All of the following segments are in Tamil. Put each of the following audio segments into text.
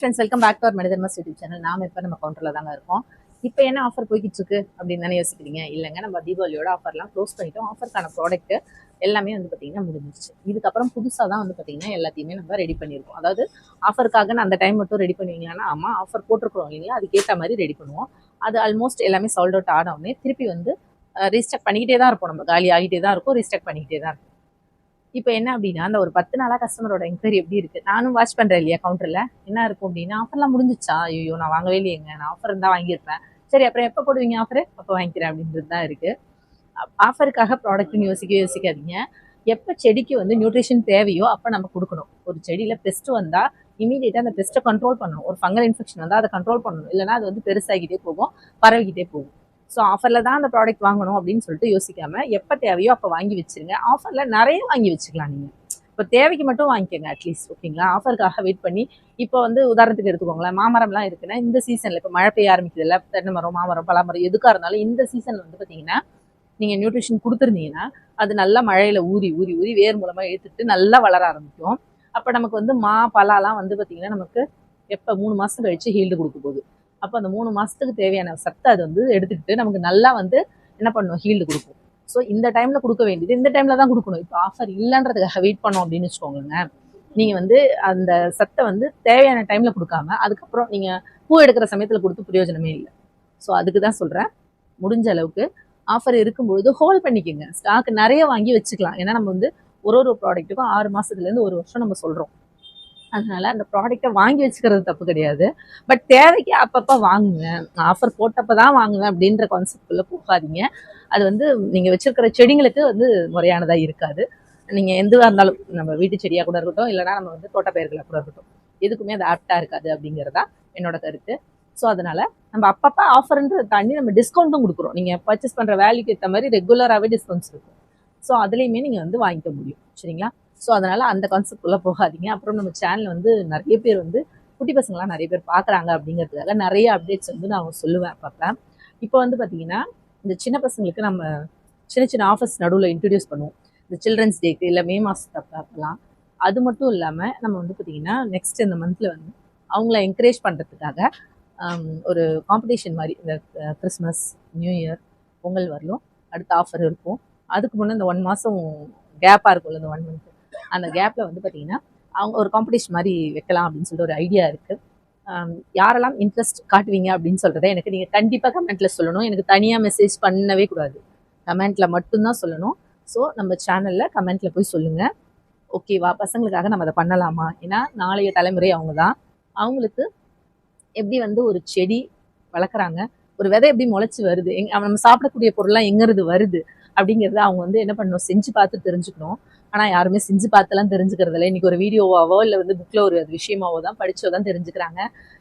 Friends, welcome back to our மனிதர்மஸ் யூடியூப் சேனல். நாம இப்போ நம்ம கவுண்டரில் தாங்க இருக்கோம். இப்போ என்ன ஆஃபர் போய்கிட்டு இருக்கு அப்படின்னு தானே யோசிக்கிறீங்க? இல்லைங்க, நம்ம தீபாவளியோட ஆஃபர்லாம் க்ளோஸ் பண்ணிட்டோம். ஆஃபருக்கான ப்ராடக்ட் எல்லாமே வந்து பார்த்தீங்கன்னா முடிஞ்சிருச்சு. இதுக்கப்புறம் புதுசாக தான் வந்து பார்த்தீங்கன்னா எல்லாத்தையுமே நம்ம ரெடி பண்ணியிருக்கோம். அதாவது ஆஃபருக்காக அந்த டைம் மட்டும் ரெடி பண்ணுவீங்களான்னா, ஆமாம், ஆஃபர் போட்டிருக்கிறோம் இல்லைங்களா, அதுக்கேற்ற மாதிரி ரெடி பண்ணுவோம். அது ஆல்மோஸ்ட் எல்லாமே சால்ட் அவுட் ஆனவுடனே திருப்பி வந்து ரீஸ்டாக் பண்ணிக்கிட்டே தான் இருப்போம். நம்ம காலி ஆகிட்டே தான் இருக்கும், ரீஸ்டாக் பண்ணிக்கிட்டே தான் இருக்கும். இப்போ என்ன அப்படின்னா, அந்த ஒரு 10 நாளா கஸ்டமரோட என்கொயரி எப்படி இருக்கு, நானும் வாட்ச் பண்றேன் இல்லையா கவுண்டர்ல. என்ன இருக்கும் அப்படின்னா, ஆஃபர்லாம் முடிஞ்சிச்சா, ஐயோ நான் வாங்கவே இல்லையேங்க, நான் ஆஃபர் இருந்தா வாங்கியிருப்பேன், சரி அப்புறம் எப்போ போடுவீங்க ஆஃபர், அப்போ வாங்கிக்கிறேன் அப்படின்றது தான் இருக்கு. ஆஃபருக்காக ப்ராடக்ட்னு யோசிக்காதீங்க. எப்போ செடிக்கு வந்து நியூட்ரிஷன் தேவையோ அப்போ நம்ம கொடுக்கணும். ஒரு செடியில் பெஸ்ட் வந்தால் இமீடியட்டாக அந்த பெஸ்ட்டை கண்ட்ரோல் பண்ணணும். ஒரு ஃபங்கல் இன்ஃபெக்ஷன் வந்தால் அதை கண்ட்ரோல் பண்ணணும். இல்லைனா அது வந்து பெருசாகிட்டே போகும், பரவிக்கிட்டே போகும். ஸோ ஆஃபரில் தான் அந்த ப்ராடக்ட் வாங்கணும் அப்படின்னு சொல்லிட்டு யோசிக்காம எப்போ தேவையோ அப்போ வாங்கி வச்சிருங்க. ஆஃபரில் நிறைய வாங்கி வச்சுக்கலாம். நீங்கள் இப்போ தேவைக்கு மட்டும் வாங்கிக்கோங்க அட்லீஸ்ட், ஓகேங்களா? ஆஃபருக்காக வெயிட் பண்ணி இப்போ வந்து உதாரணத்துக்கு எடுத்துக்கோங்களேன், மாமரம்லாம் இருக்குன்னா இந்த சீசனில் இப்போ மழை பெய்ய ஆரம்பிக்குது இல்லை, தென்னை மரம், மாமரம், பலாமரம் எதுக்காக இருந்தாலும் இந்த சீசனில் வந்து பார்த்தீங்கன்னா நீங்கள் நியூட்ரிஷன் கொடுத்துருந்தீங்கன்னா அது நல்லா மழையில் ஊறி ஊறி ஊறி வேர் மூலமாக இழுத்துட்டு நல்லா வளர ஆரம்பிக்கும். அப்போ நமக்கு வந்து பலாலாம் வந்து பார்த்தீங்கன்னா நமக்கு எப்போ 3 மாதம் கழிச்சு ஹீல்டு கொடுக்க போகுது. அப்போ அந்த 3 மாதத்துக்கு தேவையான சத்தை அது வந்து எடுத்துக்கிட்டு நமக்கு நல்லா வந்து என்ன பண்ணும், ஹீல்டு கொடுக்கும். ஸோ இந்த டைமில் கொடுக்க வேண்டியது இந்த டைமில் தான் கொடுக்கணும். இப்போ ஆஃபர் இல்லைன்றதுக்காக வெயிட் பண்ணோம் அப்படின்னு வச்சுக்கோங்க, நீங்கள் வந்து அந்த சத்தை வந்து தேவையான டைமில் கொடுக்காம அதுக்கப்புறம் நீங்கள் பூ எடுக்கிற சமயத்தில் கொடுத்து பிரயோஜனமே இல்லை. ஸோ அதுக்கு தான் சொல்கிறேன், முடிஞ்ச அளவுக்கு ஆஃபர் இருக்கும்பொழுது ஹோல்ட் பண்ணிக்கோங்க. ஸ்டாக் நிறைய வாங்கி வச்சுக்கலாம். ஏன்னா நம்ம வந்து ஒரு ப்ராடக்ட்டுக்கும் 6 மாதத்துலேருந்து 1 வருஷம் நம்ம சொல்கிறோம். அதனால அந்த ப்ராடக்டை வாங்கி வச்சுக்கிறது தப்பு கிடையாது. பட் தேவைக்கு அப்பப்போ வாங்குங்க. ஆஃபர் போட்டப்போ தான் வாங்குவேன் அப்படின்ற கான்செப்ட்குள்ளே போகாதீங்க. அது வந்து நீங்கள் வச்சிருக்கிற செடிங்களுக்கு வந்து முறையானதாக இருக்காது. நீங்கள் எதுவாக இருந்தாலும், நம்ம வீட்டு செடியாக கூட இருக்கட்டும், இல்லைனா நம்ம வந்து தோட்டப்பயிர்களாக கூட இருக்கட்டும், எதுக்குமே அது ஆப்டாக இருக்காது அப்படிங்கிறதா என்னோட கருத்து. ஸோ அதனால் நம்ம அப்பப்போ ஆஃபர்ன்றதை தாண்டி நம்ம டிஸ்கவுண்ட்டும் கொடுக்குறோம். நீங்கள் பர்ச்சேஸ் பண்ணுற வேல்யூக்கு ஏற்ற மாதிரி ரெகுலராகவே டிஸ்கவுண்ட்ஸ் இருக்கும். ஸோ அதுலேயுமே நீங்கள் வந்து வாங்கிக்க முடியும், சரிங்களா? ஸோ அதனால் அந்த கான்செப்ட்குள்ளே போகாதீங்க. அப்புறம் நம்ம சேனல் வந்து நிறைய பேர் வந்து குட்டி பசங்களாம் நிறைய பேர் பார்க்குறாங்க அப்படிங்கிறதுக்காக நிறைய அப்டேட்ஸ் வந்து நான் சொல்லுவேன் பார்ப்பேன். இப்போ வந்து பார்த்தீங்கன்னா இந்த சின்ன பசங்களுக்கு நம்ம சின்ன சின்ன ஆஃபர்ஸ் நடுவில் இன்ட்ரடியூஸ் பண்ணுவோம். இந்த சில்ட்ரன்ஸ் டேக்கு இல்லை மே மாதத்தப்ப அப்போலாம். அது மட்டும் இல்லாமல் நம்ம வந்து பார்த்திங்கன்னா நெக்ஸ்ட் இந்த மந்தில் வந்து அவங்கள என்கரேஜ் பண்ணுறதுக்காக ஒரு காம்படிஷன் மாதிரி இந்த கிறிஸ்மஸ், நியூ இயர், பொங்கல் வரலும் அடுத்த ஆஃபர் இருக்கும். அதுக்கு முன்னே இந்த 1 மாதம் கேப்பாக இருக்கும்ல, இந்த 1 மந்த், அந்த கேப்பில் வந்து பார்த்திங்கன்னா அவங்க ஒரு காம்படிஷன் மாதிரி வைக்கலாம் அப்படின்னு சொல்லிட்டு ஒரு ஐடியா இருக்குது. யாரெல்லாம் இன்ட்ரெஸ்ட் காட்டுவீங்க அப்படின்னு சொல்கிறத எனக்கு நீங்கள் கண்டிப்பாக கமெண்ட்டில் சொல்லணும். எனக்கு தனியாக மெசேஜ் பண்ணவே கூடாது, கமெண்ட்டில் மட்டும்தான் சொல்லணும். ஸோ நம்ம சேனலில் கமெண்ட்டில் போய் சொல்லுங்கள், ஓகேவா? பசங்களுக்காக நம்ம அதை பண்ணலாமா? ஏன்னா நாளைய தலைமுறை அவங்க தான். அவங்களுக்கு எப்படி வந்து ஒரு செடி வளர்க்குறாங்க, ஒரு விதை எப்படி முளைச்சி வருது, நம்ம சாப்பிடக்கூடிய பொருள்லாம் எங்கேருந்து வருது அப்படிங்கிறத அவங்க வந்து என்ன பண்ணணும், செஞ்சு பார்த்து தெரிஞ்சுக்கணும். ஆனால் யாருமே செஞ்சு பார்த்துலாம் தெரிஞ்சுக்கிறதில்ல. இன்றைக்கி ஒரு வீடியோவாவோ இல்லை வந்து புக்கில் ஒரு விஷயமாவோ தான் படித்தோ தான் தெரிஞ்சுக்கிறாங்க.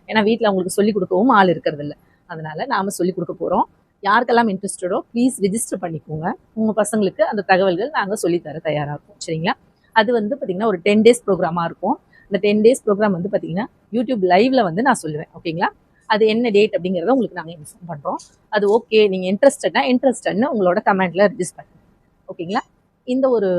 ஏன்னா வீட்டில் அவங்களுக்கு சொல்லிக் கொடுக்கவும் ஆள் இருக்கிறதில்ல. அதனால் நாம் சொல்லிக் கொடுக்க போகிறோம். யாருக்கெல்லாம் இன்ட்ரெஸ்டடோ ப்ளீஸ் ரிஜிஸ்டர் பண்ணிக்கோங்க. உங்கள் பசங்களுக்கு அந்த தகவல்கள் நாங்கள் சொல்லித்தர தயாராக இருக்கும், சரிங்களா? அது வந்து பார்த்திங்கன்னா ஒரு 10 days ப்ரோக்ராமாக இருக்கும். இந்த 10 days ப்ரோக்ராம் வந்து பார்த்திங்கன்னா யூடியூப் லைவில் வந்து நான் சொல்லுவேன், ஓகேங்களா? அது என்ன டேட் அப்படிங்கிறத உங்களுக்கு நாங்கள் இன்ஃபார்ம் பண்ணுறோம். அது ஓகே, நீங்கள் இன்ட்ரெஸ்டட்னு உங்களோட கமெண்ட்டில் ரிஜிஸ்டர் பண்ணுங்க, ஓகேங்களா? இந்த ஒரு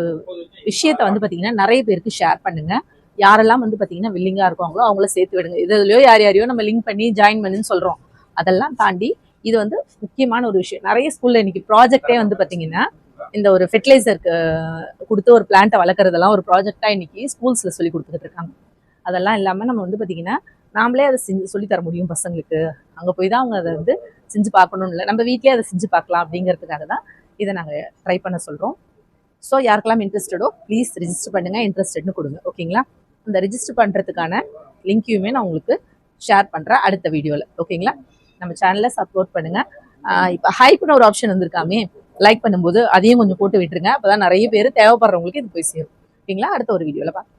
விஷயத்தை வந்து பார்த்திங்கன்னா நிறைய பேருக்கு ஷேர் பண்ணுங்கள். யாரெல்லாம் வந்து பார்த்திங்கன்னா வில்லிங்காக இருக்காங்களோ அவங்கள சேர்த்து விடுங்க. இதுலையோ யாரையோ நம்ம லிங்க் பண்ணி ஜாயின் பண்ணுன்னு சொல்கிறோம். அதெல்லாம் தாண்டி இது வந்து முக்கியமான ஒரு விஷயம். நிறைய ஸ்கூலில் இன்றைக்கி ப்ராஜெக்டே வந்து பார்த்திங்கன்னா இந்த ஒரு ஃபெர்டிலைசருக்கு கொடுத்து ஒரு பிளான்ட்டை வளர்க்குறதெல்லாம் ஒரு ப்ராஜெக்டாக இன்றைக்கி ஸ்கூல்ஸில் சொல்லி கொடுத்துக்கிட்டு இருக்காங்க. அதெல்லாம் இல்லாமல் நம்ம வந்து பார்த்திங்கன்னா நாமளே அதை சொல்லித்தர முடியும் பசங்களுக்கு. அங்கே போய் தான் அவங்க அதை வந்து செஞ்சு பார்க்கணும்னு இல்லை, நம்ம வீட்டிலே அதை செஞ்சு பார்க்கலாம் அப்படிங்கிறதுக்காக தான் இதை நாங்கள் ட்ரை பண்ண சொல்கிறோம். ஸோ யாருக்கெல்லாம் இன்ட்ரெஸ்டடோ ப்ளீஸ் ரிஜிஸ்டர் பண்ணுங்கள், இன்ட்ரெஸ்டட்னு கொடுங்க, ஓகேங்களா? அந்த ரிஜிஸ்டர் பண்ணுறதுக்கான லிங்க்கையுமே நான் உங்களுக்கு ஷேர் பண்ணுறேன் அடுத்த வீடியோவில், ஓகேங்களா? நம்ம சேனலை சப்போர்ட் பண்ணுங்கள். இப்போ ஹைப்னு ஒரு ஆப்ஷன் வந்திருக்காமே, லைக் பண்ணும்போது அதையும் கொஞ்சம் போட்டு விட்டுருங்க. அப்போ தான் நிறைய பேர் தேவைப்படுறவங்களுக்கு இது போய் சேரும், ஓகேங்களா? அடுத்த ஒரு வீடியோவில் பார்க்கலாம்.